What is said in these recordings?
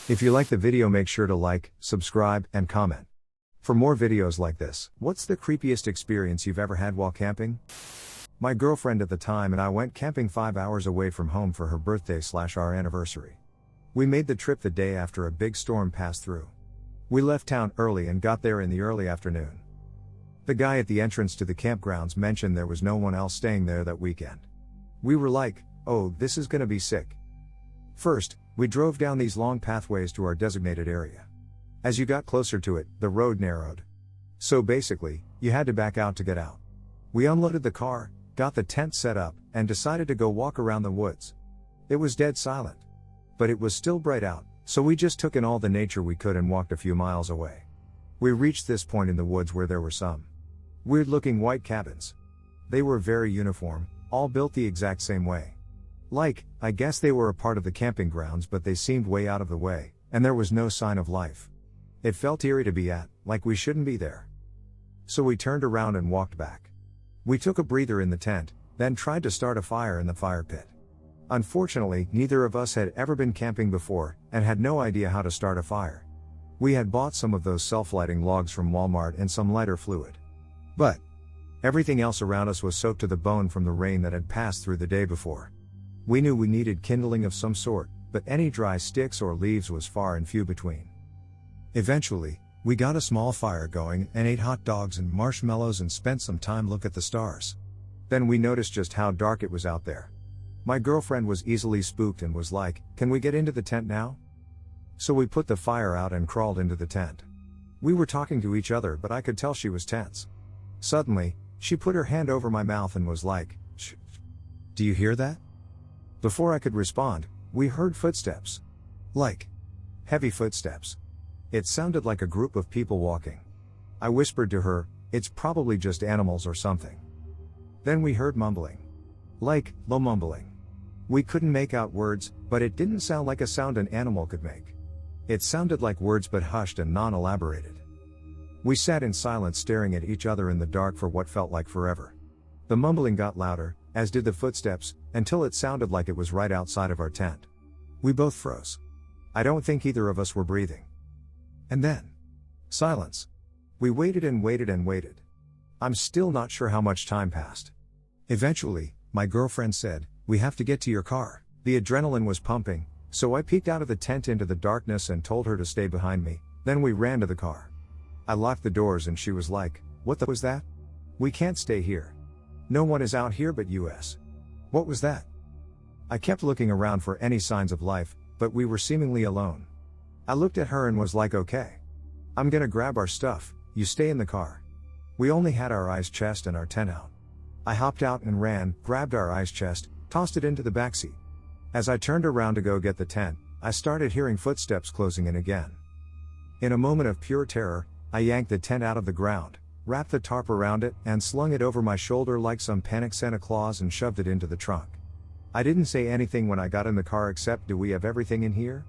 If you like the video, make sure to like, subscribe, and comment. For more videos like this. What's the creepiest experience you've ever had while camping? My girlfriend at the time and I went camping 5 hours away from home for her birthday/our anniversary. We made the trip the day after a big storm passed through. We left town early and got there in the early afternoon. The guy at the entrance to the campgrounds mentioned there was no one else staying there that weekend. We were like, oh, this is gonna be sick. First, we drove down these long pathways to our designated area. As you got closer to it, the road narrowed. So basically, you had to back out to get out. We unloaded the car, got the tent set up, and decided to go walk around the woods. It was dead silent. But it was still bright out, so we just took in all the nature we could and walked a few miles away. We reached this point in the woods where there were some weird-looking white cabins. They were very uniform, all built the exact same way. I guess they were a part of the camping grounds, but they seemed way out of the way, and there was no sign of life. It felt eerie to be at, like we shouldn't be there. So we turned around and walked back. We took a breather in the tent, then tried to start a fire in the fire pit. Unfortunately, neither of us had ever been camping before, and had no idea how to start a fire. We had bought some of those self-lighting logs from Walmart and some lighter fluid. But everything else around us was soaked to the bone from the rain that had passed through the day before. We knew we needed kindling of some sort, but any dry sticks or leaves was far and few between. Eventually, we got a small fire going and ate hot dogs and marshmallows and spent some time looking at the stars. Then we noticed just how dark it was out there. My girlfriend was easily spooked and was like, "Can we get into the tent now?" So we put the fire out and crawled into the tent. We were talking to each other, but I could tell she was tense. Suddenly, she put her hand over my mouth and was like, "Shh. Do you hear that?" Before I could respond, we heard footsteps. Heavy footsteps. It sounded like a group of people walking. I whispered to her, "It's probably just animals or something." Then we heard mumbling. Low mumbling. We couldn't make out words, but it didn't sound like a sound an animal could make. It sounded like words but hushed and non-elaborated. We sat in silence staring at each other in the dark for what felt like forever. The mumbling got louder, as did the footsteps, until it sounded like it was right outside of our tent. We both froze. I don't think either of us were breathing. And then, silence. We waited and waited and waited. I'm still not sure how much time passed. Eventually, my girlfriend said, "We have to get to your car." The adrenaline was pumping, so I peeked out of the tent into the darkness and told her to stay behind me. Then we ran to the car. I locked the doors and she was like, "What the was that? We can't stay here. No one is out here but us." What was that? I kept looking around for any signs of life, but we were seemingly alone. I looked at her and was like, "Okay. I'm gonna grab our stuff, you stay in the car." We only had our ice chest and our tent out. I hopped out and ran, grabbed our ice chest, tossed it into the backseat. As I turned around to go get the tent, I started hearing footsteps closing in again. In a moment of pure terror, I yanked the tent out of the ground, wrapped the tarp around it, and slung it over my shoulder like some panicked Santa Claus and shoved it into the trunk. I didn't say anything when I got in the car except, "Do we have everything in here?"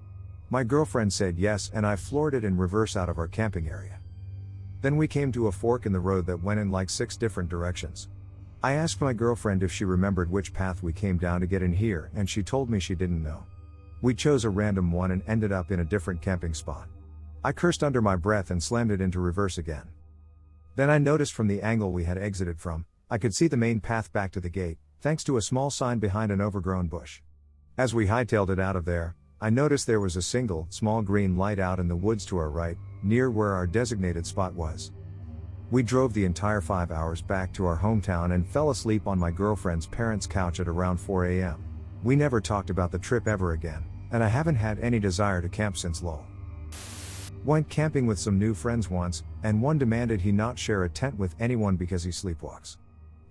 My girlfriend said yes, and I floored it in reverse out of our camping area. Then we came to a fork in the road that went in like 6 different directions. I asked my girlfriend if she remembered which path we came down to get in here, and she told me she didn't know. We chose a random one and ended up in a different camping spot. I cursed under my breath and slammed it into reverse again. Then I noticed from the angle we had exited from, I could see the main path back to the gate, thanks to a small sign behind an overgrown bush. As we hightailed it out of there, I noticed there was a single, small green light out in the woods to our right, near where our designated spot was. We drove the entire 5 hours back to our hometown and fell asleep on my girlfriend's parents' couch at around 4 a.m. We never talked about the trip ever again, and I haven't had any desire to camp since lol. Went camping with some new friends once, and one demanded he not share a tent with anyone because he sleepwalks.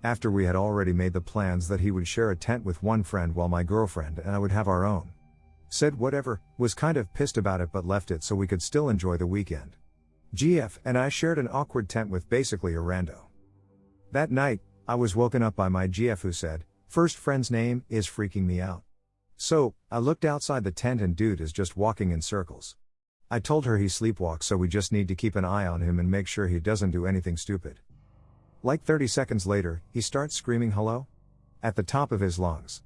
After we had already made the plans that he would share a tent with one friend while my girlfriend and I would have our own. Said whatever, was kind of pissed about it but left it so we could still enjoy the weekend. GF and I shared an awkward tent with basically a rando. That night, I was woken up by my GF who said, "First friend's name is freaking me out." So, I looked outside the tent and dude is just walking in circles. I told her he sleepwalks, so we just need to keep an eye on him and make sure he doesn't do anything stupid. Like 30 seconds later, he starts screaming hello? At the top of his lungs.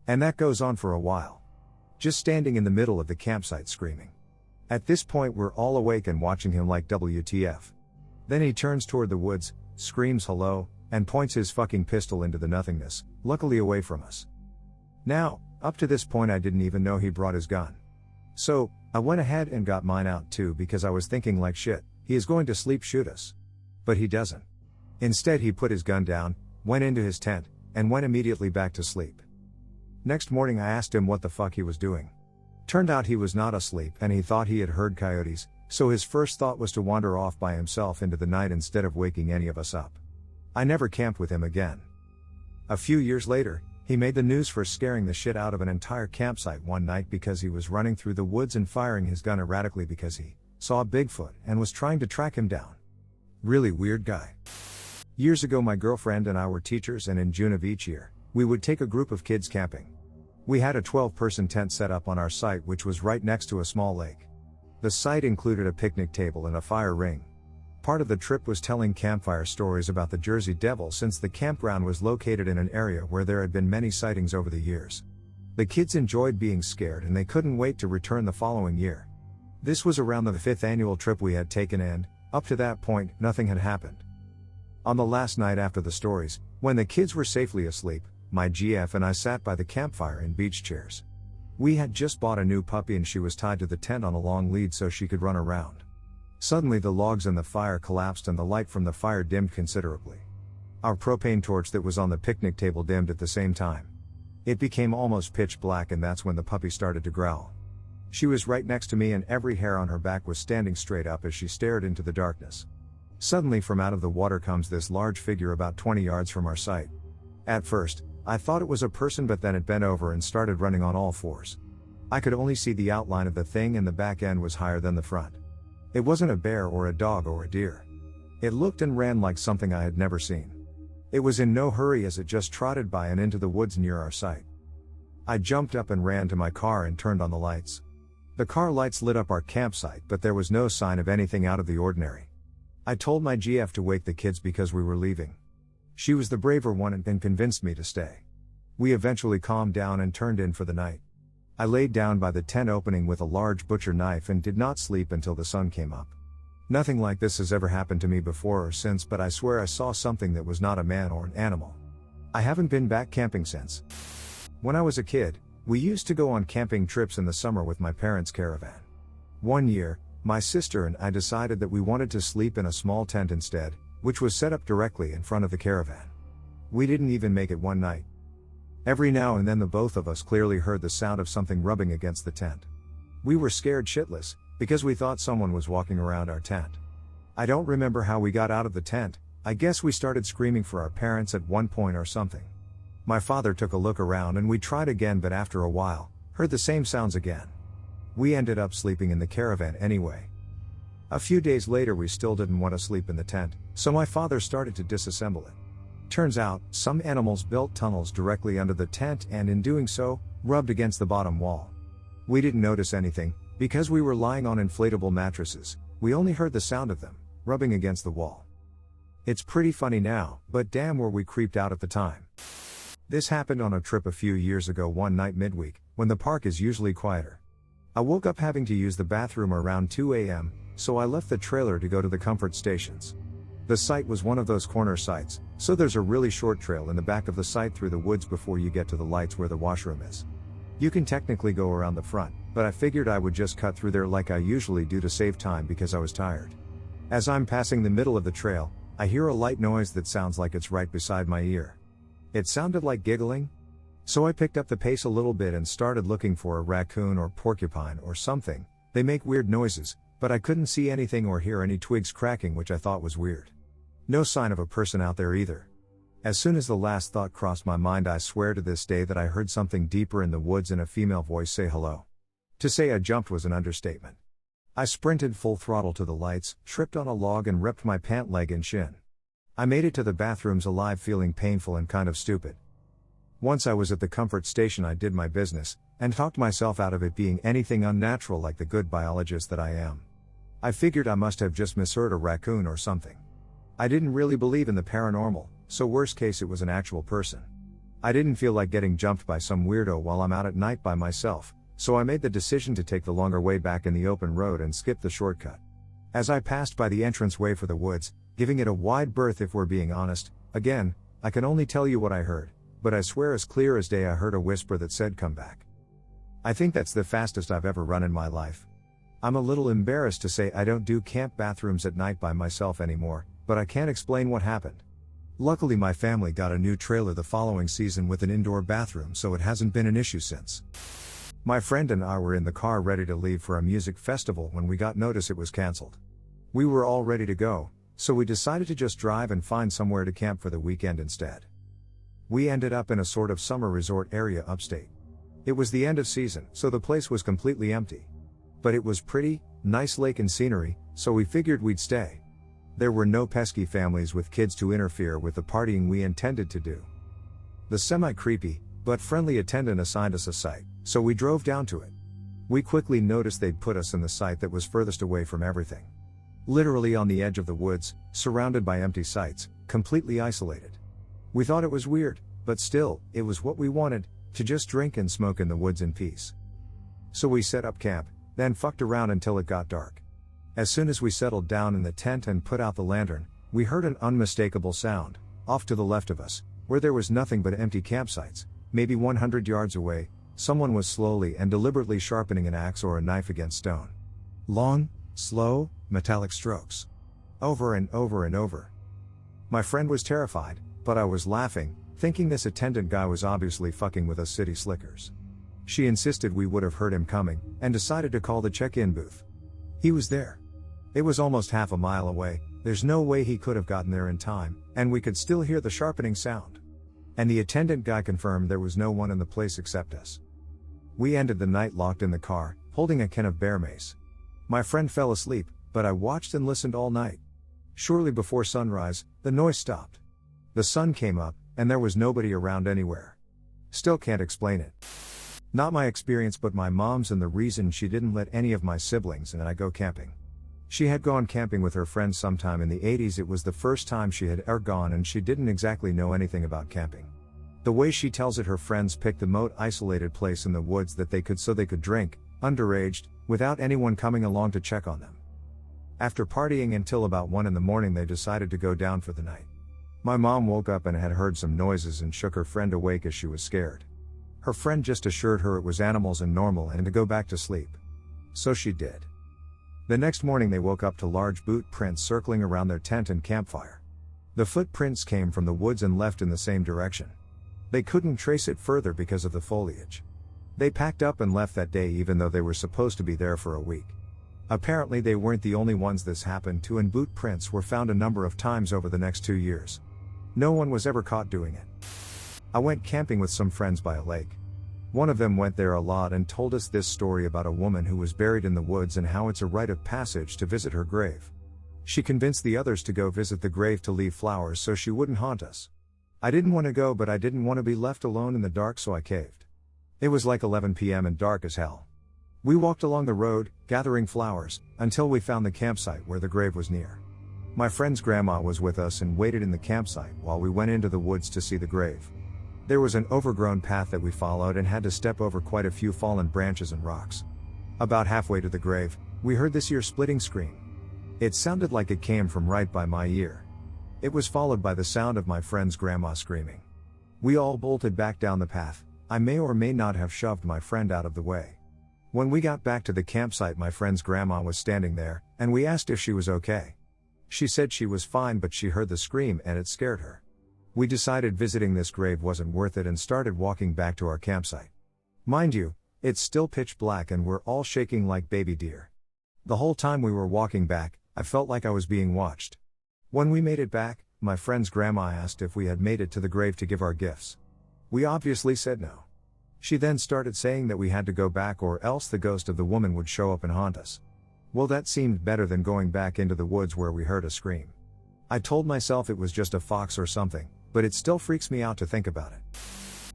And that goes on for a while. Just standing in the middle of the campsite screaming. At this point we're all awake and watching him like WTF. Then he turns toward the woods, screams hello, and points his fucking pistol into the nothingness, luckily away from us. Now, up to this point I didn't even know he brought his gun. So, I went ahead and got mine out too because I was thinking like shit, he is going to sleep shoot us. But he doesn't. Instead he put his gun down, went into his tent, and went immediately back to sleep. Next morning I asked him what the fuck he was doing. Turned out he was not asleep and he thought he had heard coyotes, so his first thought was to wander off by himself into the night instead of waking any of us up. I never camped with him again. A few years later, he made the news for scaring the shit out of an entire campsite one night because he was running through the woods and firing his gun erratically because he saw Bigfoot and was trying to track him down. Really weird guy. Years ago my girlfriend and I were teachers, and in June of each year, we would take a group of kids camping. We had a 12-person tent set up on our site, which was right next to a small lake. The site included a picnic table and a fire ring. Part of the trip was telling campfire stories about the Jersey Devil, since the campground was located in an area where there had been many sightings over the years. The kids enjoyed being scared and they couldn't wait to return the following year. This was around the 5th annual trip we had taken, and, up to that point, nothing had happened. On the last night after the stories, when the kids were safely asleep, my GF and I sat by the campfire in beach chairs. We had just bought a new puppy and she was tied to the tent on a long lead so she could run around. Suddenly the logs in the fire collapsed and the light from the fire dimmed considerably. Our propane torch that was on the picnic table dimmed at the same time. It became almost pitch black, and that's when the puppy started to growl. She was right next to me and every hair on her back was standing straight up as she stared into the darkness. Suddenly from out of the water comes this large figure about 20 yards from our site. At first, I thought it was a person, but then it bent over and started running on all fours. I could only see the outline of the thing and the back end was higher than the front. It wasn't a bear or a dog or a deer. It looked and ran like something I had never seen. It was in no hurry as it just trotted by and into the woods near our site. I jumped up and ran to my car and turned on the lights. The car lights lit up our campsite, but there was no sign of anything out of the ordinary. I told my GF to wake the kids because we were leaving. She was the braver one and convinced me to stay. We eventually calmed down and turned in for the night. I laid down by the tent opening with a large butcher knife and did not sleep until the sun came up. Nothing like this has ever happened to me before or since, but I swear I saw something that was not a man or an animal. I haven't been back camping since. When I was a kid, we used to go on camping trips in the summer with my parents' caravan. One year, my sister and I decided that we wanted to sleep in a small tent instead, which was set up directly in front of the caravan. We didn't even make it one night. Every now and then the both of us clearly heard the sound of something rubbing against the tent. We were scared shitless, because we thought someone was walking around our tent. I don't remember how we got out of the tent. I guess we started screaming for our parents at one point or something. My father took a look around and we tried again, but after a while, heard the same sounds again. We ended up sleeping in the caravan anyway. A few days later we still didn't want to sleep in the tent, so my father started to disassemble it. Turns out, some animals built tunnels directly under the tent and in doing so, rubbed against the bottom wall. We didn't notice anything, because we were lying on inflatable mattresses. We only heard the sound of them, rubbing against the wall. It's pretty funny now, but damn were we creeped out at the time. This happened on a trip a few years ago one night midweek, when the park is usually quieter. I woke up having to use the bathroom around 2 a.m., so I left the trailer to go to the comfort stations. The site was one of those corner sites, so there's a really short trail in the back of the site through the woods before you get to the lights where the washroom is. You can technically go around the front, but I figured I would just cut through there like I usually do to save time because I was tired. As I'm passing the middle of the trail, I hear a light noise that sounds like it's right beside my ear. It sounded like giggling. So I picked up the pace a little bit and started looking for a raccoon or porcupine or something. They make weird noises, but I couldn't see anything or hear any twigs cracking, which I thought was weird. No sign of a person out there either. As soon as the last thought crossed my mind, I swear to this day that I heard something deeper in the woods and a female voice say hello. To say I jumped was an understatement. I sprinted full throttle to the lights, tripped on a log and ripped my pant leg and shin. I made it to the bathrooms alive, feeling painful and kind of stupid. Once I was at the comfort station, I did my business, and talked myself out of it being anything unnatural like the good biologist that I am. I figured I must have just misheard a raccoon or something. I didn't really believe in the paranormal, so worst case it was an actual person. I didn't feel like getting jumped by some weirdo while I'm out at night by myself, so I made the decision to take the longer way back in the open road and skip the shortcut. As I passed by the entranceway for the woods, giving it a wide berth if we're being honest, again, I can only tell you what I heard, but I swear as clear as day I heard a whisper that said come back. I think that's the fastest I've ever run in my life. I'm a little embarrassed to say I don't do camp bathrooms at night by myself anymore, but I can't explain what happened. Luckily my family got a new trailer the following season with an indoor bathroom, so it hasn't been an issue since. My friend and I were in the car ready to leave for a music festival when we got notice it was cancelled. We were all ready to go, so we decided to just drive and find somewhere to camp for the weekend instead. We ended up in a sort of summer resort area upstate. It was the end of season, so the place was completely empty. But it was pretty, nice lake and scenery, so we figured we'd stay. There were no pesky families with kids to interfere with the partying we intended to do. The semi-creepy, but friendly attendant assigned us a site, so we drove down to it. We quickly noticed they'd put us in the site that was furthest away from everything. Literally on the edge of the woods, surrounded by empty sites, completely isolated. We thought it was weird, but still, it was what we wanted, to just drink and smoke in the woods in peace. So we set up camp, then fucked around until it got dark. As soon as we settled down in the tent and put out the lantern, we heard an unmistakable sound, off to the left of us, where there was nothing but empty campsites. Maybe 100 yards away, someone was slowly and deliberately sharpening an axe or a knife against stone. Long, slow, metallic strokes. Over and over and over. My friend was terrified, but I was laughing, thinking this attendant guy was obviously fucking with us city slickers. She insisted we would have heard him coming, and decided to call the check-in booth. He was there. It was almost half a mile away, there's no way he could have gotten there in time, and we could still hear the sharpening sound. And the attendant guy confirmed there was no one in the place except us. We ended the night locked in the car, holding a can of bear mace. My friend fell asleep, but I watched and listened all night. Shortly before sunrise, the noise stopped. The sun came up, and there was nobody around anywhere. Still can't explain it. Not my experience but my mom's, and the reason she didn't let any of my siblings and I go camping. She had gone camping with her friends sometime in the 80s. It was the first time she had ever gone, and she didn't exactly know anything about camping. The way she tells it, her friends picked the most isolated place in the woods that they could so they could drink, underaged, without anyone coming along to check on them. After partying until about 1 in the morning, they decided to go down for the night. My mom woke up and had heard some noises and shook her friend awake as she was scared. Her friend just assured her it was animals and normal and to go back to sleep. So she did. The next morning they woke up to large boot prints circling around their tent and campfire. The footprints came from the woods and left in the same direction. They couldn't trace it further because of the foliage. They packed up and left that day even though they were supposed to be there for a week. Apparently they weren't the only ones this happened to, and boot prints were found a number of times over the next 2 years. No one was ever caught doing it. I went camping with some friends by a lake. One of them went there a lot and told us this story about a woman who was buried in the woods and how it's a rite of passage to visit her grave. She convinced the others to go visit the grave to leave flowers so she wouldn't haunt us. I didn't want to go, but I didn't want to be left alone in the dark, so I caved. It was like 11 p.m. and dark as hell. We walked along the road, gathering flowers, until we found the campsite where the grave was near. My friend's grandma was with us and waited in the campsite while we went into the woods to see the grave. There was an overgrown path that we followed and had to step over quite a few fallen branches and rocks. About halfway to the grave, we heard this ear-splitting scream. It sounded like it came from right by my ear. It was followed by the sound of my friend's grandma screaming. We all bolted back down the path. I may or may not have shoved my friend out of the way. When we got back to the campsite, my friend's grandma was standing there, and we asked if she was okay. She said she was fine, but she heard the scream and it scared her. We decided visiting this grave wasn't worth it and started walking back to our campsite. Mind you, it's still pitch black and we're all shaking like baby deer. The whole time we were walking back, I felt like I was being watched. When we made it back, my friend's grandma asked if we had made it to the grave to give our gifts. We obviously said no. She then started saying that we had to go back or else the ghost of the woman would show up and haunt us. Well, that seemed better than going back into the woods where we heard a scream. I told myself it was just a fox or something, but it still freaks me out to think about it.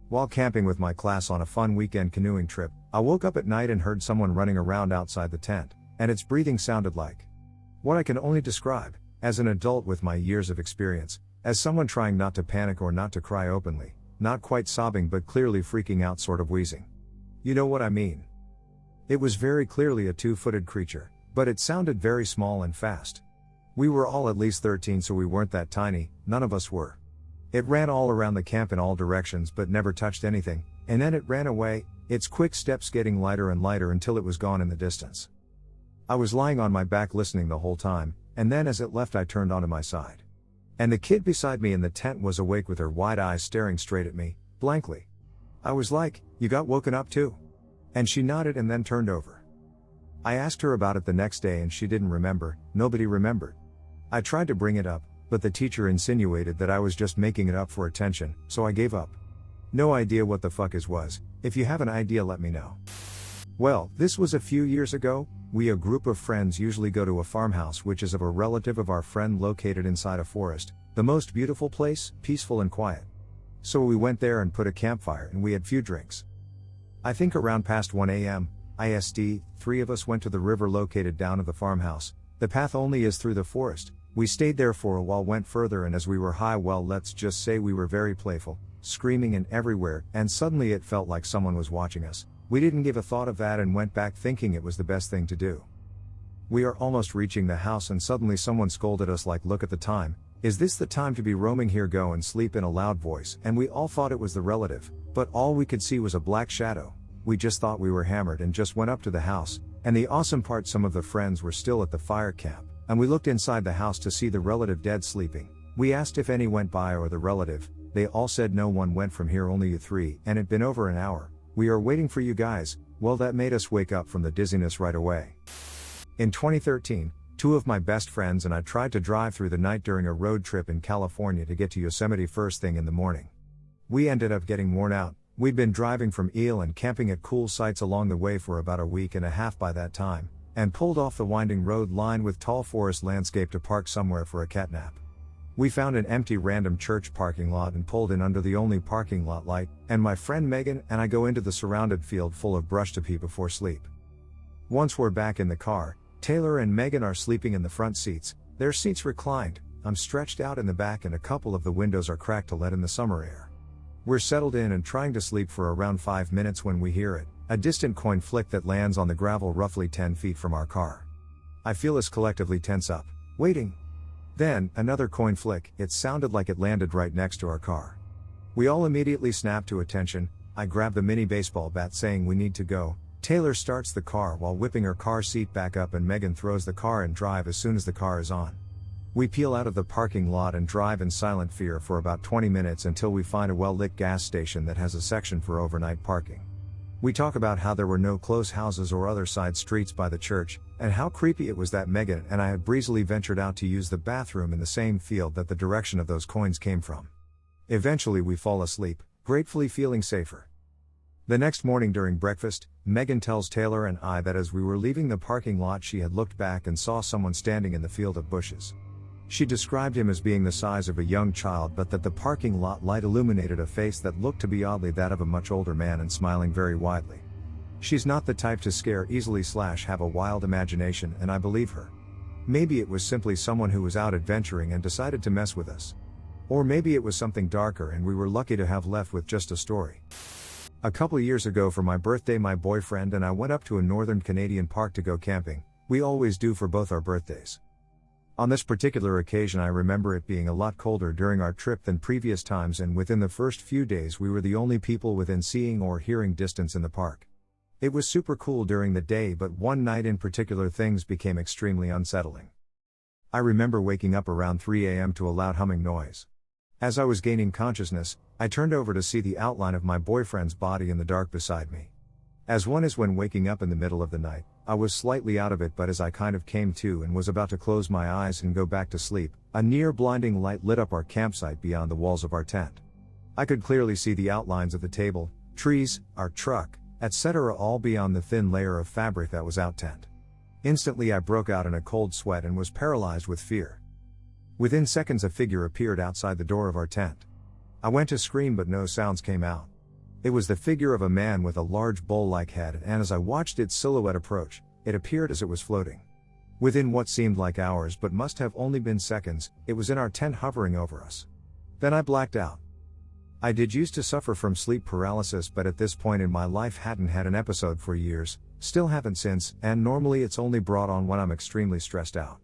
While camping with my class on a fun weekend canoeing trip, I woke up at night and heard someone running around outside the tent, and its breathing sounded like what I can only describe, as an adult with my years of experience, as someone trying not to panic or not to cry openly, not quite sobbing but clearly freaking out, sort of wheezing. You know what I mean? It was very clearly a two-footed creature, but it sounded very small and fast. We were all at least 13, so we weren't that tiny, none of us were. It ran all around the camp in all directions but never touched anything, and then it ran away, its quick steps getting lighter and lighter until it was gone in the distance. I was lying on my back listening the whole time, and then as it left I turned onto my side. And the kid beside me in the tent was awake with her wide eyes staring straight at me, blankly. I was like, "You got woken up too?" And she nodded and then turned over. I asked her about it the next day and she didn't remember, nobody remembered. I tried to bring it up, but the teacher insinuated that I was just making it up for attention, so I gave up. No idea what the fuck is was. If you have an idea, let me know. Well, this was a few years ago. We, a group of friends, usually go to a farmhouse which is of a relative of our friend located inside a forest, the most beautiful place, peaceful and quiet. So we went there and put a campfire and we had few drinks. I think around past 1 a.m., IST, 3 of us went to the river located down at the farmhouse. The path only is through the forest. We stayed there for a while, went further, and as we were high, well, let's just say we were very playful, screaming and everywhere, and suddenly it felt like someone was watching us. We didn't give a thought of that and went back thinking it was the best thing to do. We are almost reaching the house and suddenly someone scolded us like, "Look at the time, is this the time to be roaming here? Go and sleep," in a loud voice, and we all thought it was the relative, but all we could see was a black shadow. We just thought we were hammered and just went up to the house, and the awesome part, some of the friends were still at the fire camp, and we looked inside the house to see the relative dead sleeping. We asked if any went by or the relative, they all said no one went from here, only you 3, and it'd been over an hour. "We are waiting for you guys." Well, that made us wake up from the dizziness right away. In 2013, 2 of my best friends and I tried to drive through the night during a road trip in California to get to Yosemite first thing in the morning. We ended up getting worn out. We'd been driving from Eel and camping at cool sites along the way for about a week and a half by that time, and pulled off the winding road lined with tall forest landscape to park somewhere for a catnap. We found an empty random church parking lot and pulled in under the only parking lot light, and my friend Megan and I go into the surrounded field full of brush to pee before sleep. Once we're back in the car, Taylor and Megan are sleeping in the front seats, their seats reclined, I'm stretched out in the back and a couple of the windows are cracked to let in the summer air. We're settled in and trying to sleep for around 5 minutes when we hear it, a distant coin flick that lands on the gravel roughly 10 feet from our car. I feel us collectively tense up, waiting. Then, another coin flick, it sounded like it landed right next to our car. We all immediately snap to attention. I grab the mini baseball bat saying we need to go. Taylor starts the car while whipping her car seat back up and Megan throws the car in drive as soon as the car is on. We peel out of the parking lot and drive in silent fear for about 20 minutes until we find a well-lit gas station that has a section for overnight parking. We talk about how there were no close houses or other side streets by the church, and how creepy it was that Megan and I had breezily ventured out to use the bathroom in the same field that the direction of those coins came from. Eventually we fall asleep, gratefully feeling safer. The next morning during breakfast, Megan tells Taylor and I that as we were leaving the parking lot she had looked back and saw someone standing in the field of bushes. She described him as being the size of a young child, but that the parking lot light illuminated a face that looked to be oddly that of a much older man and smiling very widely. She's not the type to scare easily / have a wild imagination, and I believe her. Maybe it was simply someone who was out adventuring and decided to mess with us. Or maybe it was something darker and we were lucky to have left with just a story. A couple years ago for my birthday, my boyfriend and I went up to a northern Canadian park to go camping. We always do for both our birthdays. On this particular occasion I remember it being a lot colder during our trip than previous times, and within the first few days we were the only people within seeing or hearing distance in the park. It was super cool during the day, but one night in particular things became extremely unsettling. I remember waking up around 3 a.m. to a loud humming noise. As I was gaining consciousness, I turned over to see the outline of my boyfriend's body in the dark beside me. As one is when waking up in the middle of the night, I was slightly out of it, but as I kind of came to and was about to close my eyes and go back to sleep, a near blinding light lit up our campsite beyond the walls of our tent. I could clearly see the outlines of the table, trees, our truck, etc. all beyond the thin layer of fabric that was out tent. Instantly I broke out in a cold sweat and was paralyzed with fear. Within seconds a figure appeared outside the door of our tent. I went to scream but no sounds came out. It was the figure of a man with a large bowl-like head, and as I watched its silhouette approach, it appeared as it was floating. Within what seemed like hours but must have only been seconds, it was in our tent hovering over us. Then I blacked out. I did used to suffer from sleep paralysis, but at this point in my life hadn't had an episode for years, Still haven't since, and normally it's only brought on when I'm extremely stressed out.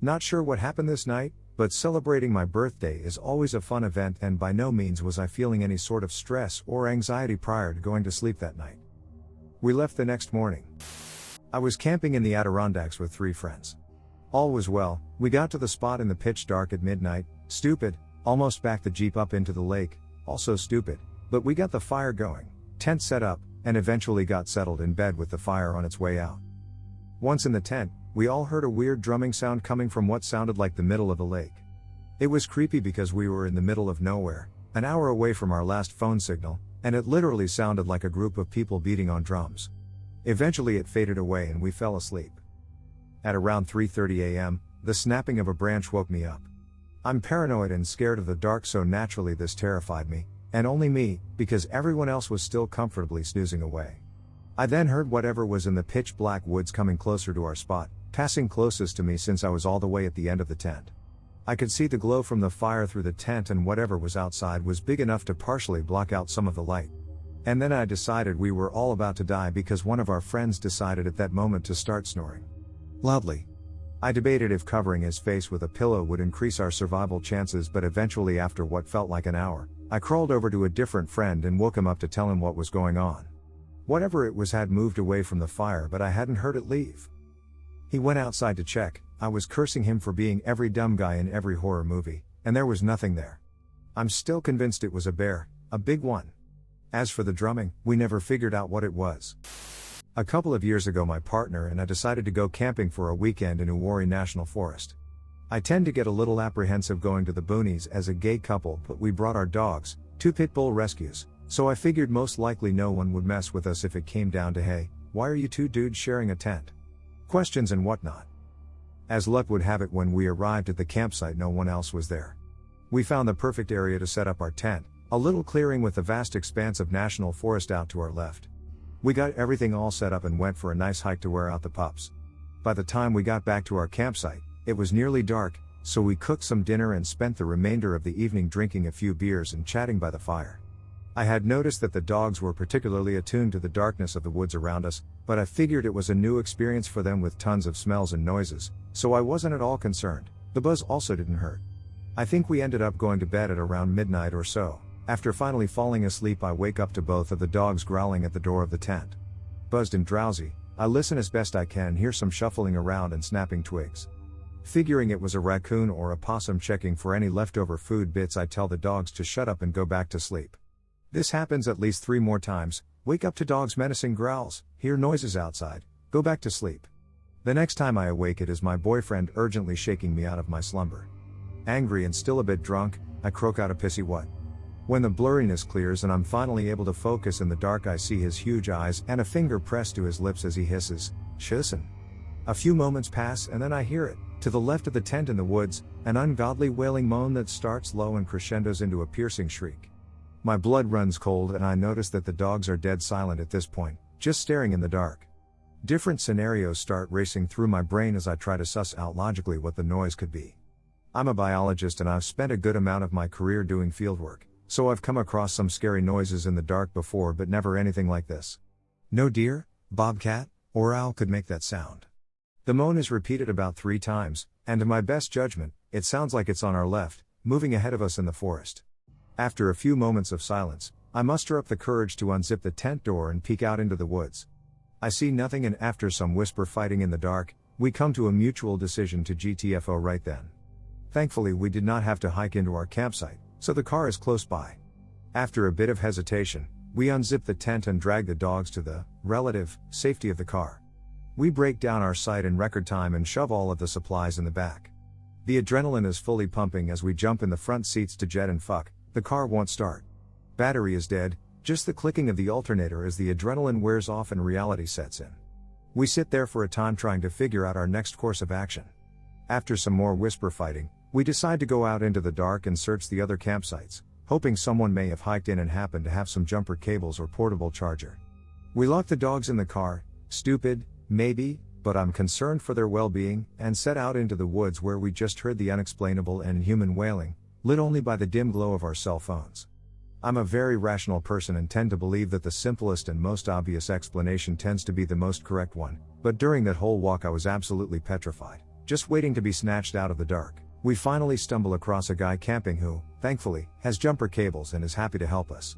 Not sure what happened this night, but celebrating my birthday is always a fun event, and by no means was I feeling any sort of stress or anxiety prior to going to sleep that night. We left the next morning. I was camping in the Adirondacks with 3 friends. All was well. We got to the spot in the pitch dark at midnight. Stupid. Almost backed the Jeep up into the lake. Also stupid. But we got the fire going, tent set up, and eventually got settled in bed with the fire on its way out. Once in the tent, we all heard a weird drumming sound coming from what sounded like the middle of the lake. It was creepy because we were in the middle of nowhere, an hour away from our last phone signal, and it literally sounded like a group of people beating on drums. Eventually it faded away and we fell asleep. At around 3:30 a.m., the snapping of a branch woke me up. I'm paranoid and scared of the dark, so naturally this terrified me, and only me, because everyone else was still comfortably snoozing away. I then heard whatever was in the pitch black woods coming closer to our spot, passing closest to me since I was all the way at the end of the tent. I could see the glow from the fire through the tent, and whatever was outside was big enough to partially block out some of the light. And then I decided we were all about to die because one of our friends decided at that moment to start snoring loudly. I debated if covering his face with a pillow would increase our survival chances, but eventually, after what felt like an hour, I crawled over to a different friend and woke him up to tell him what was going on. Whatever it was had moved away from the fire, but I hadn't heard it leave. He went outside to check. I was cursing him for being every dumb guy in every horror movie, and there was nothing there. I'm still convinced it was a bear, a big one. As for the drumming, we never figured out what it was. A couple of years ago, my partner and I decided to go camping for a weekend in Uwharrie National Forest. I tend to get a little apprehensive going to the boonies as a gay couple, but we brought our dogs, 2 pit bull rescues, so I figured most likely no one would mess with us if it came down to, hey, why are you 2 dudes sharing a tent? Questions and whatnot. As luck would have it, when we arrived at the campsite, no one else was there. We found the perfect area to set up our tent, a little clearing with the vast expanse of national forest out to our left. We got everything all set up and went for a nice hike to wear out the pups. By the time we got back to our campsite, it was nearly dark, so we cooked some dinner and spent the remainder of the evening drinking a few beers and chatting by the fire. I had noticed that the dogs were particularly attuned to the darkness of the woods around us, but I figured it was a new experience for them with tons of smells and noises, so I wasn't at all concerned. The buzz also didn't hurt. I think we ended up going to bed at around midnight or so. After finally falling asleep, I wake up to both of the dogs growling at the door of the tent. Buzzed and drowsy, I listen as best I can, hear some shuffling around and snapping twigs. Figuring it was a raccoon or a possum checking for any leftover food bits, I tell the dogs to shut up and go back to sleep. This happens at least 3 more times. Wake up to dogs' menacing growls, hear noises outside, go back to sleep. The next time I awake, it is my boyfriend urgently shaking me out of my slumber. Angry and still a bit drunk, I croak out a pissy what. When the blurriness clears and I'm finally able to focus in the dark, I see his huge eyes and a finger pressed to his lips as he hisses, "Shissin." A few moments pass and then I hear it, to the left of the tent in the woods, an ungodly wailing moan that starts low and crescendos into a piercing shriek. My blood runs cold and I notice that the dogs are dead silent at this point, just staring in the dark. Different scenarios start racing through my brain as I try to suss out logically what the noise could be. I'm a biologist and I've spent a good amount of my career doing fieldwork, so I've come across some scary noises in the dark before, but never anything like this. No deer, bobcat, or owl could make that sound. The moan is repeated about 3 times, and to my best judgment, it sounds like it's on our left, moving ahead of us in the forest. After a few moments of silence, I muster up the courage to unzip the tent door and peek out into the woods. I see nothing, and after some whisper fighting in the dark, we come to a mutual decision to GTFO right then. Thankfully, we did not have to hike into our campsite, so the car is close by. After a bit of hesitation, we unzip the tent and drag the dogs to the relative safety of the car. We break down our site in record time and shove all of the supplies in the back. The adrenaline is fully pumping as we jump in the front seats to jet, and fuck, the car won't start. Battery is dead, just the clicking of the alternator as the adrenaline wears off and reality sets in. We sit there for a time trying to figure out our next course of action. After some more whisper fighting, we decide to go out into the dark and search the other campsites, hoping someone may have hiked in and happened to have some jumper cables or portable charger. We lock the dogs in the car, stupid, maybe, but I'm concerned for their well-being, and set out into the woods where we just heard the unexplainable and inhuman wailing, lit only by the dim glow of our cell phones. I'm a very rational person and tend to believe that the simplest and most obvious explanation tends to be the most correct one, but during that whole walk I was absolutely petrified, just waiting to be snatched out of the dark. We finally stumble across a guy camping who, thankfully, has jumper cables and is happy to help us.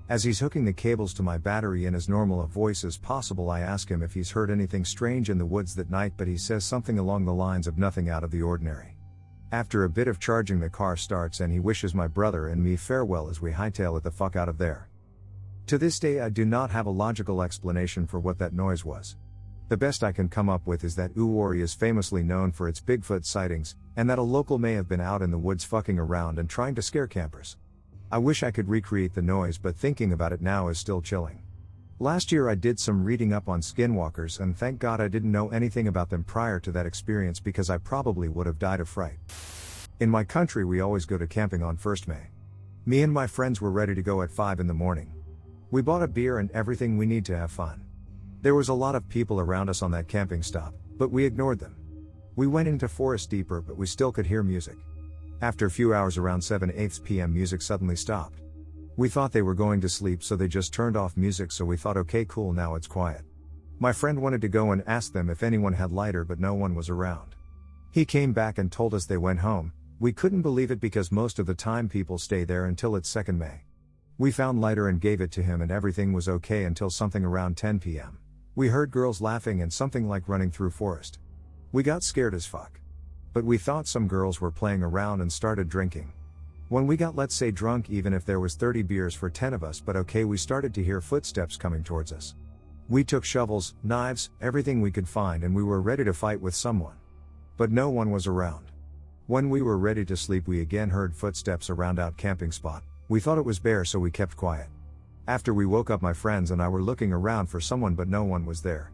As he's hooking the cables to my battery in as normal a voice as possible, I ask him if he's heard anything strange in the woods that night, but he says something along the lines of nothing out of the ordinary. After a bit of charging, the car starts and he wishes my brother and me farewell as we hightail it the fuck out of there. To this day I do not have a logical explanation for what that noise was. The best I can come up with is that Uwari is famously known for its Bigfoot sightings, and that a local may have been out in the woods fucking around and trying to scare campers. I wish I could recreate the noise, but thinking about it now is still chilling. Last year I did some reading up on skinwalkers, and thank God I didn't know anything about them prior to that experience, because I probably would have died of fright. In my country we always go to camping on 1st May. Me and my friends were ready to go at 5 in the morning. We bought a beer and everything we need to have fun. There was a lot of people around us on that camping stop, but we ignored them. We went into forest deeper, but we still could hear music. After a few hours, around 7:08 p.m. music suddenly stopped. We thought they were going to sleep, so they just turned off music, so we thought okay cool, now it's quiet. My friend wanted to go and ask them if anyone had lighter, but no one was around. He came back and told us they went home. We couldn't believe it because most of the time people stay there until it's 2nd May. We found lighter and gave it to him and everything was okay until something around 10 p.m. We heard girls laughing and something like running through forest. We got scared as fuck. But we thought some girls were playing around and started drinking. When we got, let's say, drunk, even if there was 30 beers for 10 of us, but okay, we started to hear footsteps coming towards us. We took shovels, knives, everything we could find, and we were ready to fight with someone. But no one was around. When we were ready to sleep, we again heard footsteps around our camping spot. We thought it was bear, so we kept quiet. After we woke up, my friends and I were looking around for someone, but no one was there.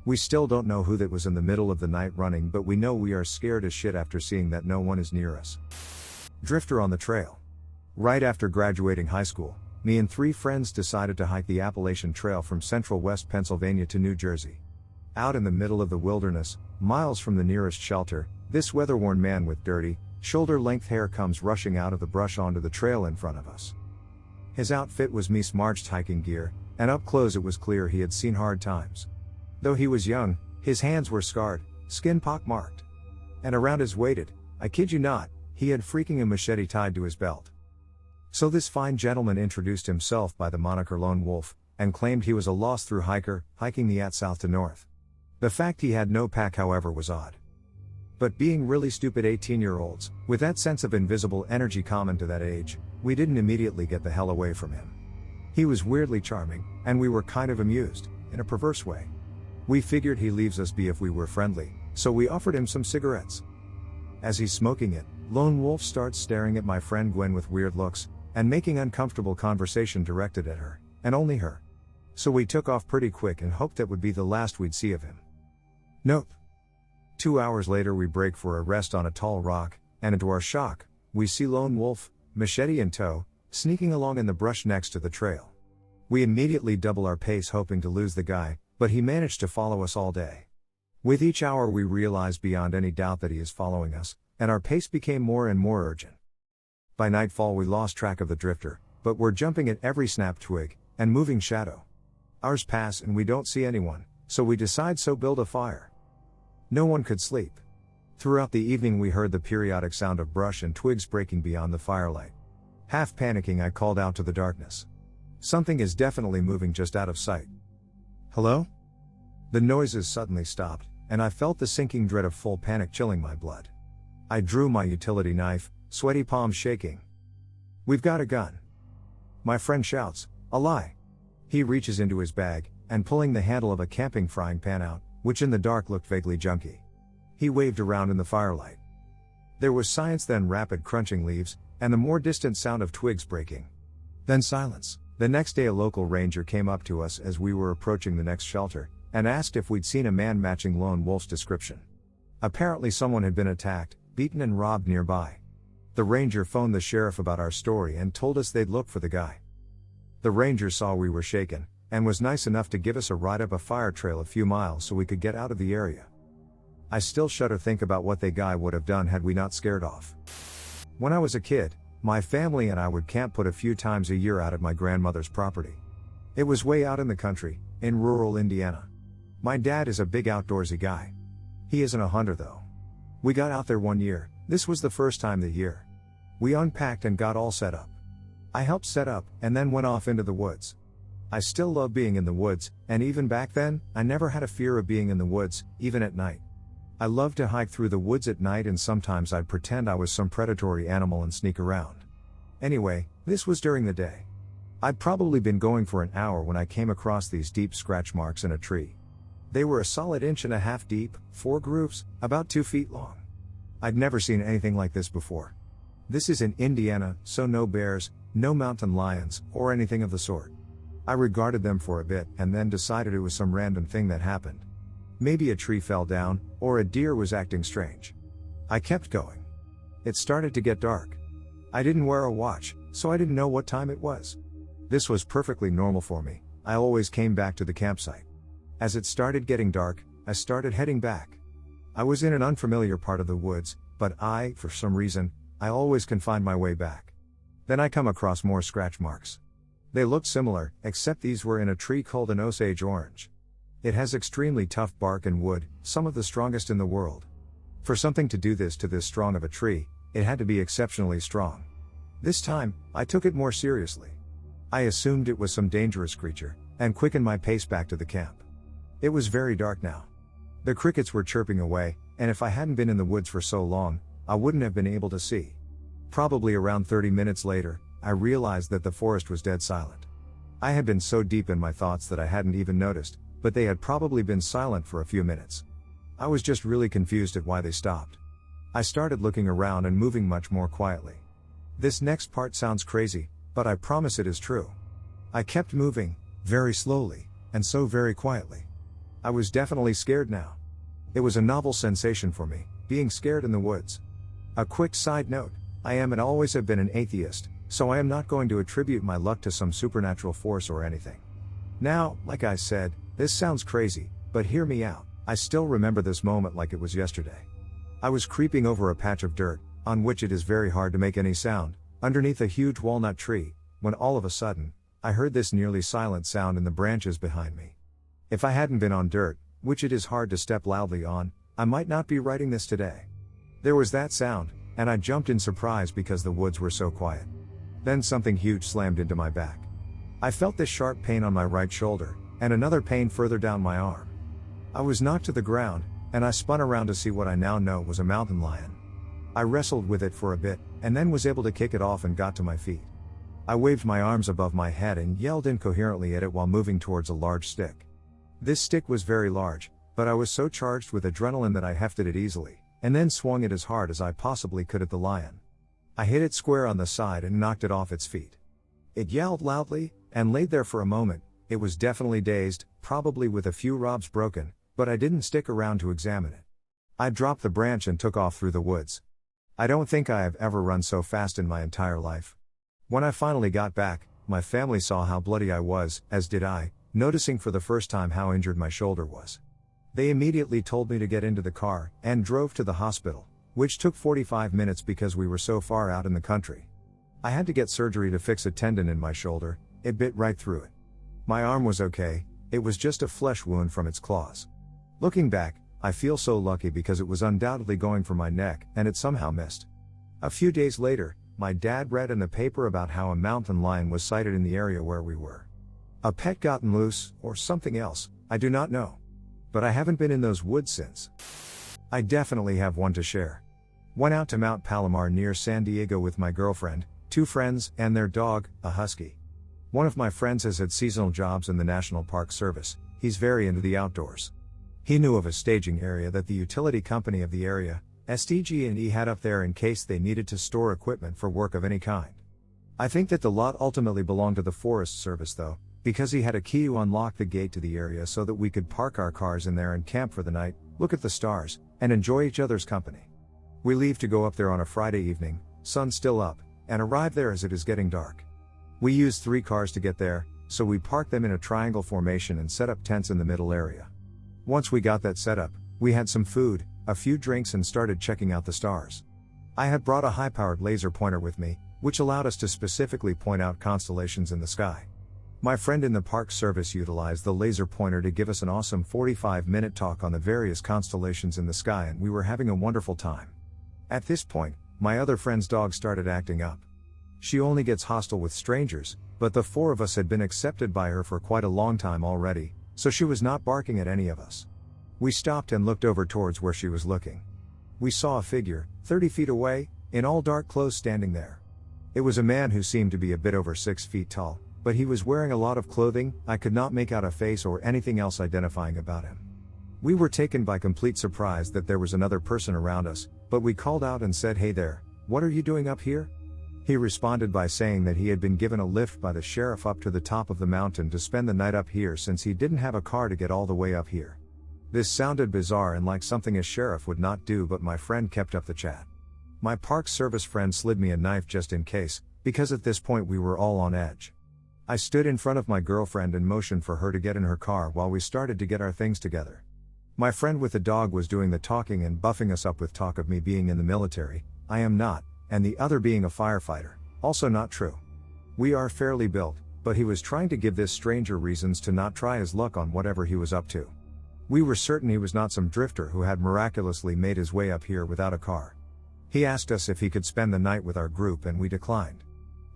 We still don't know who that was in the middle of the night running, but we know we are scared as shit after seeing that no one is near us. Drifter on the trail. Right after graduating high school, me and 3 friends decided to hike the Appalachian Trail from central West Pennsylvania to New Jersey. Out in the middle of the wilderness, miles from the nearest shelter, this weather-worn man with dirty, shoulder-length hair comes rushing out of the brush onto the trail in front of us. His outfit was mismatched hiking gear, and up close it was clear he had seen hard times. Though he was young, his hands were scarred, skin pock-marked. And around his waist, I kid you not, he had freaking a machete tied to his belt. So this fine gentleman introduced himself by the moniker Lone Wolf, and claimed he was a lost-through hiker, hiking the south to north. The fact he had no pack, however, was odd. But being really stupid 18-year-olds, with that sense of invisible energy common to that age, we didn't immediately get the hell away from him. He was weirdly charming, and we were kind of amused, in a perverse way. We figured he leaves us be if we were friendly, so we offered him some cigarettes. As he's smoking it, Lone Wolf starts staring at my friend Gwen with weird looks, and making uncomfortable conversation directed at her, and only her. So we took off pretty quick and hoped that would be the last we'd see of him. Nope. 2 hours later we break for a rest on a tall rock, and to our shock, we see Lone Wolf, machete in tow, sneaking along in the brush next to the trail. We immediately double our pace hoping to lose the guy, but he managed to follow us all day. With each hour we realize beyond any doubt that he is following us, and our pace became more and more urgent. By nightfall we lost track of the drifter, but we're jumping at every snapped twig, and moving shadow. Hours pass and we don't see anyone, so we decide to build a fire. No one could sleep. Throughout the evening we heard the periodic sound of brush and twigs breaking beyond the firelight. Half panicking, I called out to the darkness. Something is definitely moving just out of sight. Hello? The noises suddenly stopped, and I felt the sinking dread of full panic chilling my blood. I drew my utility knife, sweaty palms shaking. We've got a gun. My friend shouts, a lie. He reaches into his bag, and pulling the handle of a camping frying pan out, which in the dark looked vaguely junky. He waved around in the firelight. There was silence, then rapid crunching leaves, and the more distant sound of twigs breaking. Then silence. The next day a local ranger came up to us as we were approaching the next shelter, and asked if we'd seen a man matching Lone Wolf's description. Apparently someone had been attacked, beaten and robbed nearby. The ranger phoned the sheriff about our story and told us they'd look for the guy. The ranger saw we were shaken, and was nice enough to give us a ride up a fire trail a few miles so we could get out of the area. I still shudder think about what that guy would have done had we not scared off. When I was a kid, My family and I would camp put a few times a year out at my grandmother's property. It was way out in the country, in rural Indiana. My dad is a big outdoorsy guy. He isn't a hunter though. We got out there one year, this was the first time the year. We unpacked and got all set up. I helped set up, and then went off into the woods. I still love being in the woods, and even back then, I never had a fear of being in the woods, even at night. I loved to hike through the woods at night, and sometimes I'd pretend I was some predatory animal and sneak around. Anyway, this was during the day. I'd probably been going for an hour when I came across these deep scratch marks in a tree. They were a solid 1.5 inches deep, 4 grooves, about 2 feet long. I'd never seen anything like this before. This is in Indiana, so no bears, no mountain lions, or anything of the sort. I regarded them for a bit and then decided it was some random thing that happened. Maybe a tree fell down, or a deer was acting strange. I kept going. It started to get dark. I didn't wear a watch, so I didn't know what time it was. This was perfectly normal for me. I always came back to the campsite. As it started getting dark, I started heading back. I was in an unfamiliar part of the woods, but for some reason, I always can find my way back. Then I come across more scratch marks. They looked similar, except these were in a tree called an Osage orange. It has extremely tough bark and wood, some of the strongest in the world. For something to do this to this strong of a tree, it had to be exceptionally strong. This time, I took it more seriously. I assumed it was some dangerous creature, and quickened my pace back to the camp. It was very dark now. The crickets were chirping away, and if I hadn't been in the woods for so long, I wouldn't have been able to see. Probably around 30 minutes later, I realized that the forest was dead silent. I had been so deep in my thoughts that I hadn't even noticed, but they had probably been silent for a few minutes. I was just really confused at why they stopped. I started looking around and moving much more quietly. This next part sounds crazy, but I promise it is true. I kept moving, very slowly, and so very quietly. I was definitely scared now. It was a novel sensation for me, being scared in the woods. A quick side note, I am and always have been an atheist, so I am not going to attribute my luck to some supernatural force or anything. Now, like I said, this sounds crazy, but hear me out. I still remember this moment like it was yesterday. I was creeping over a patch of dirt, on which it is very hard to make any sound, underneath a huge walnut tree, when all of a sudden, I heard this nearly silent sound in the branches behind me. If I hadn't been on dirt, which it is hard to step loudly on, I might not be writing this today. There was that sound, and I jumped in surprise because the woods were so quiet. Then something huge slammed into my back. I felt this sharp pain on my right shoulder, and another pain further down my arm. I was knocked to the ground, and I spun around to see what I now know was a mountain lion. I wrestled with it for a bit, and then was able to kick it off and got to my feet. I waved my arms above my head and yelled incoherently at it while moving towards a large stick. This stick was very large, but I was so charged with adrenaline that I hefted it easily, and then swung it as hard as I possibly could at the lion. I hit it square on the side and knocked it off its feet. It yelled loudly, and laid there for a moment. It was definitely dazed, probably with a few ribs broken, but I didn't stick around to examine it. I dropped the branch and took off through the woods. I don't think I have ever run so fast in my entire life. When I finally got back, my family saw how bloody I was, as did I, noticing for the first time how injured my shoulder was. They immediately told me to get into the car, and drove to the hospital, which took 45 minutes because we were so far out in the country. I had to get surgery to fix a tendon in my shoulder. It bit right through it. My arm was okay, it was just a flesh wound from its claws. Looking back, I feel so lucky because it was undoubtedly going for my neck, and it somehow missed. A few days later, my dad read in the paper about how a mountain lion was sighted in the area where we were. A pet gotten loose, or something else, I do not know. But I haven't been in those woods since. I definitely have one to share. Went out to Mount Palomar near San Diego with my girlfriend, 2 friends, and their dog, a husky. One of my friends has had seasonal jobs in the National Park Service. He's very into the outdoors. He knew of a staging area that the utility company of the area, SDG&E, had up there in case they needed to store equipment for work of any kind. I think that the lot ultimately belonged to the Forest Service though, because he had a key to unlock the gate to the area so that we could park our cars in there and camp for the night, look at the stars, and enjoy each other's company. We leave to go up there on a Friday evening, sun still up, and arrive there as it is getting dark. We used 3 cars to get there, so we parked them in a triangle formation and set up tents in the middle area. Once we got that set up, we had some food, a few drinks, and started checking out the stars. I had brought a high-powered laser pointer with me, which allowed us to specifically point out constellations in the sky. My friend in the park service utilized the laser pointer to give us an awesome 45-minute talk on the various constellations in the sky, and we were having a wonderful time. At this point, my other friend's dog started acting up. She only gets hostile with strangers, but the four of us had been accepted by her for quite a long time already, so she was not barking at any of us. We stopped and looked over towards where she was looking. We saw a figure, 30 feet away, in all dark clothes standing there. It was a man who seemed to be a bit over 6 feet tall, but he was wearing a lot of clothing. I could not make out a face or anything else identifying about him. We were taken by complete surprise that there was another person around us, but we called out and said, "Hey there, what are you doing up here?" He responded by saying that he had been given a lift by the sheriff up to the top of the mountain to spend the night up here since he didn't have a car to get all the way up here. This sounded bizarre and like something a sheriff would not do, but my friend kept up the chat. My park service friend slid me a knife just in case, because at this point we were all on edge. I stood in front of my girlfriend and motioned for her to get in her car while we started to get our things together. My friend with the dog was doing the talking and buffing us up with talk of me being in the military, I am not, and the other being a firefighter, also not true. We are fairly built, but he was trying to give this stranger reasons to not try his luck on whatever he was up to. We were certain he was not some drifter who had miraculously made his way up here without a car. He asked us if he could spend the night with our group and we declined.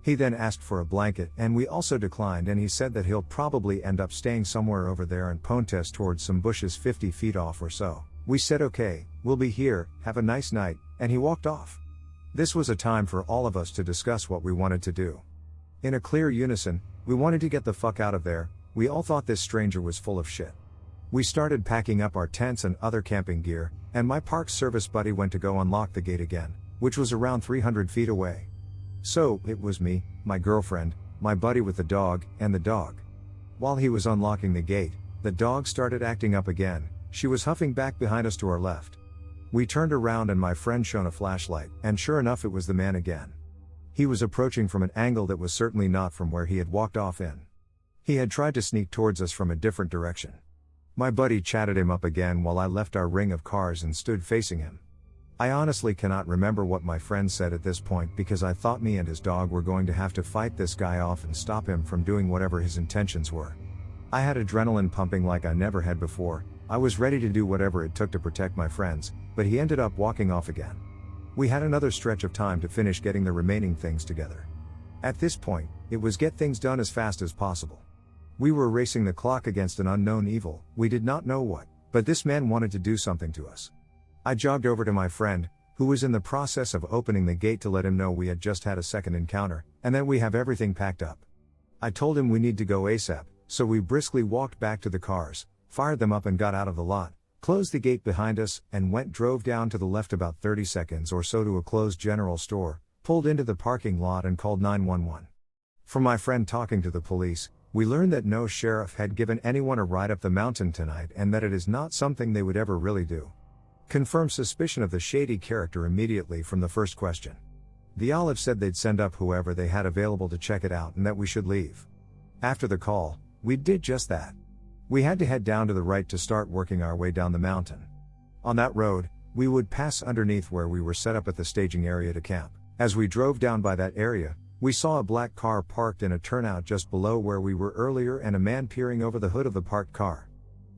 He then asked for a blanket and we also declined, and he said that he'll probably end up staying somewhere over there and pointed us towards some bushes 50 feet off or so. We said okay, we'll be here, have a nice night, and he walked off. This was a time for all of us to discuss what we wanted to do. In a clear unison, we wanted to get the fuck out of there. We all thought this stranger was full of shit. We started packing up our tents and other camping gear, and my park service buddy went to go unlock the gate again, which was around 300 feet away. So, it was me, my girlfriend, my buddy with the dog, and the dog. While he was unlocking the gate, the dog started acting up again. She was huffing back behind us to our left. We turned around and my friend shone a flashlight, and sure enough it was the man again. He was approaching from an angle that was certainly not from where he had walked off in. He had tried to sneak towards us from a different direction. My buddy chatted him up again while I left our ring of cars and stood facing him. I honestly cannot remember what my friend said at this point because I thought me and his dog were going to have to fight this guy off and stop him from doing whatever his intentions were. I had adrenaline pumping like I never had before. I was ready to do whatever it took to protect my friends, but he ended up walking off again. We had another stretch of time to finish getting the remaining things together. At this point, it was get things done as fast as possible. We were racing the clock against an unknown evil, we did not know what, but this man wanted to do something to us. I jogged over to my friend, who was in the process of opening the gate, to let him know we had just had a second encounter, and that we have everything packed up. I told him we need to go ASAP, so we briskly walked back to the cars, fired them up and got out of the lot, closed the gate behind us, and drove down to the left about 30 seconds or so to a closed general store, pulled into the parking lot and called 911. From my friend talking to the police, we learned that no sheriff had given anyone a ride up the mountain tonight and that it is not something they would ever really do. Confirmed suspicion of the shady character immediately from the first question. The Olive said they'd send up whoever they had available to check it out and that we should leave. After the call, we did just that. We had to head down to the right to start working our way down the mountain. On that road, we would pass underneath where we were set up at the staging area to camp. As we drove down by that area, we saw a black car parked in a turnout just below where we were earlier and a man peering over the hood of the parked car.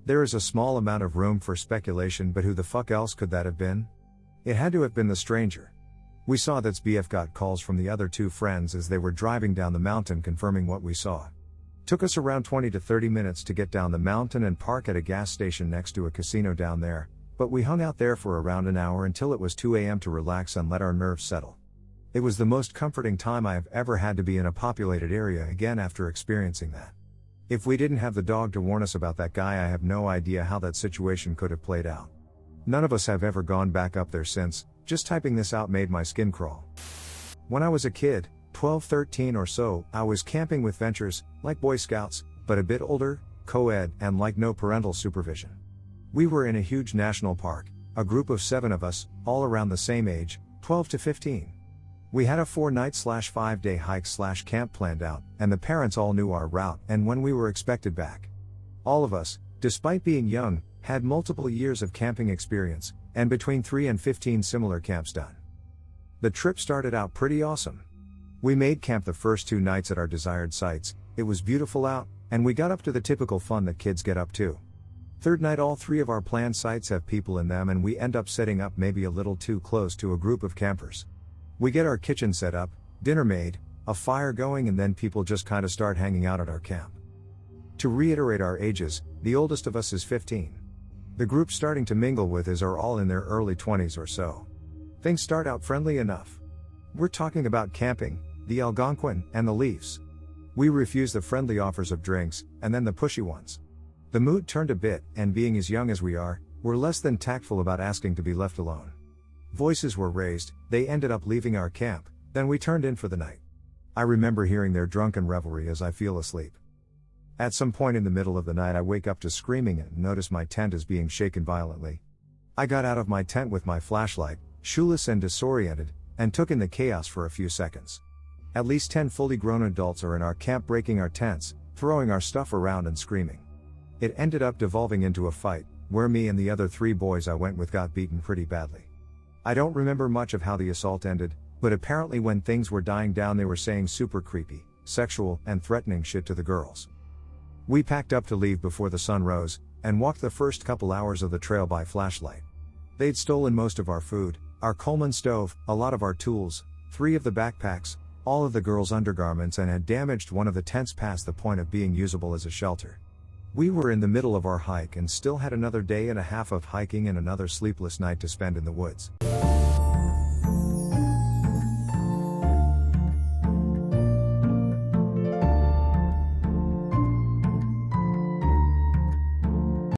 There is a small amount of room for speculation, but who the fuck else could that have been? It had to have been the stranger. We saw that BF got calls from the other two friends as they were driving down the mountain confirming what we saw. Took us around 20 to 30 minutes to get down the mountain and park at a gas station next to a casino down there, but we hung out there for around an hour until it was 2 a.m. to relax and let our nerves settle. It was the most comforting time I have ever had to be in a populated area again after experiencing that. If we didn't have the dog to warn us about that guy, I have no idea how that situation could have played out. None of us have ever gone back up there since. Just typing this out made my skin crawl. When I was a kid, 12, 13 or so, I was camping with Ventures, like Boy Scouts, but a bit older, co-ed, and like no parental supervision. We were in a huge national park, a group of 7 of us, all around the same age, 12 to 15. We had a 4-night/5-day hike/camp planned out, and the parents all knew our route and when we were expected back. All of us, despite being young, had multiple years of camping experience, and between 3 and 15 similar camps done. The trip started out pretty awesome. We made camp the first 2 nights at our desired sites. It was beautiful out, and we got up to the typical fun that kids get up to. 3rd night, all 3 of our planned sites have people in them, and we end up setting up maybe a little too close to a group of campers. We get our kitchen set up, dinner made, a fire going, and then people just kinda start hanging out at our camp. To reiterate our ages, the oldest of us is 15. The group starting to mingle with are all in their early 20s or so. Things start out friendly enough. We're talking about camping, the Algonquin, and the Leafs. We refuse the friendly offers of drinks, and then the pushy ones. The mood turned a bit, and being as young as we are, we're less than tactful about asking to be left alone. Voices were raised, they ended up leaving our camp, then we turned in for the night. I remember hearing their drunken revelry as I fell asleep. At some point in the middle of the night, I wake up to screaming and notice my tent is being shaken violently. I got out of my tent with my flashlight, shoeless and disoriented, and took in the chaos for a few seconds. At least 10 fully grown adults are in our camp, breaking our tents, throwing our stuff around and screaming. It ended up devolving into a fight, where me and the other 3 boys I went with got beaten pretty badly. I don't remember much of how the assault ended, but apparently when things were dying down they were saying super creepy, sexual, and threatening shit to the girls. We packed up to leave before the sun rose, and walked the first couple hours of the trail by flashlight. They'd stolen most of our food, our Coleman stove, a lot of our tools, 3 of the backpacks, all of the girls' undergarments, and had damaged one of the tents past the point of being usable as a shelter. We were in the middle of our hike and still had another day and a half of hiking and another sleepless night to spend in the woods.